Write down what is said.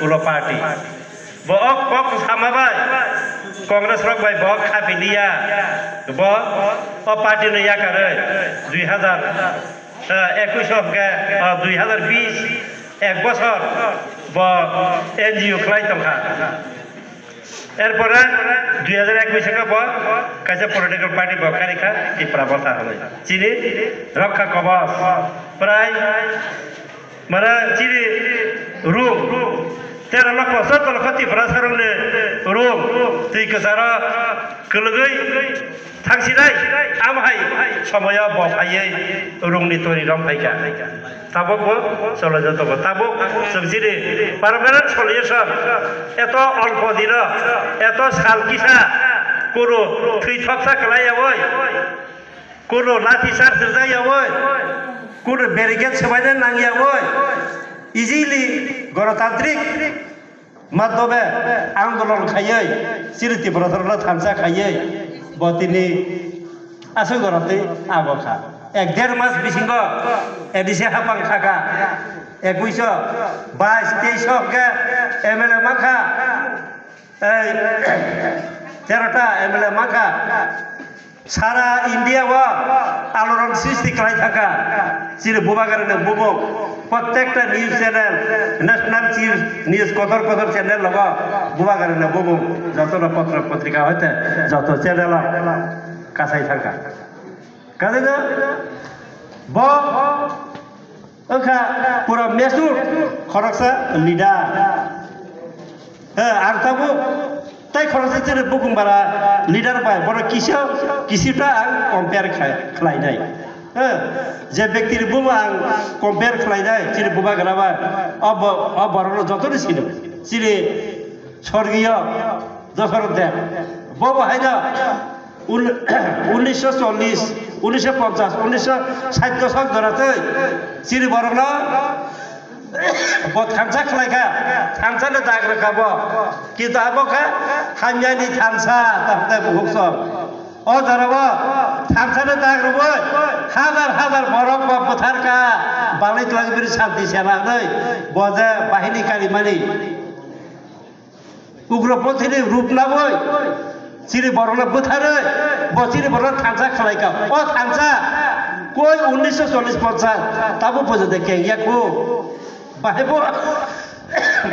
ulo party bok bok sama bay kongres rok bay bok kapilia bok o party no ya kare 2021 ke 2020 এক বছর ব NGO খাই তখা এরপরে 2021 কে ব কাছে পলিটিক্যাল পার্টি বকারিখা ত্রিপুরা বসা হলো চিনি রক্ষা কবচ প্রায় মানে চিনি রুম 13 লক্ষ 17 লক্ষ ত্রিপুরা সারলে রুম তুই কেসারা কলগৈ থাকছিলাই আমহাই সময় বফাयै রুমনি তৈরি রম ফাইকা তাবক চলে যেত তাবক সবজিরে পারমানেন্ট সলিউশন এত অল্প দিন এত সাল কিসা কোনো থৈথকসা খেলাই কোনো লাঠি চার্জ যাই কোনো ব্যারিকেড সেবাইনে নাঙিয়া ইজিলি গণতান্ত্রিক মাধ্যমে আন্দোলন খাইयै চিরি ত্রিপুরা থামসা খাইयै বতিনি আসো গরতে আগখা 1.5 মাস বিসিঙ্গ এডিসে হাপাং খাকা 21 22 23 কে এমএলএ মাখা 13টা এমএলএ মাখা সারা ইন্ডিয়া আলোড়ন সৃষ্টি করাই থাকা চির বুবাগারে বুবো প্রত্যেকটা নিউজ চ্যানেল ন্যাশনাল নিউজ কদর কদর চ্যানেল লগ বুবাগারে বুবো যত পত্র পত্রিকা হইতে যত চ্যানেল কাছাই থাকা কাজে না ব ওখা পুরা মেসুর খরকসা লিডার হ্যাঁ আর তাবো তাই খরচে চেরে বুকুম বারা লিডার পায় বড় কিছুটা আং কম্পেয়ার খাই নাই হ্যাঁ যে ব্যক্তির বুবো আং কম্পেয়ার খাই নাই চিরে বুবা গেলাবা বড় যতই ছিল চিরে স্বর্গীয় দশরথ দেব বব হাই না 1940 1950 1960 দশক ধরাতে চিরি বড় থামসা খেলাইখা থামসালে দাগ রেখাব কিন্তু আবখা হামজানি থামসা তাহলে বহু সব ও ধরব থামসালে দাগ রব হাজার হাজার বরফ পথারকা বালাই তোলাজবির শান্তি সেনা নই বজে বাহিনী কারিমানি উগ্রপন্থী রূপ নাবই চিরি বড়লা বুথারে বচিরি বড় থামসা খেলাইকা ও থামসা কই 1940 50 তাবো পর্যন্ত কে ইয়াকু বাহেব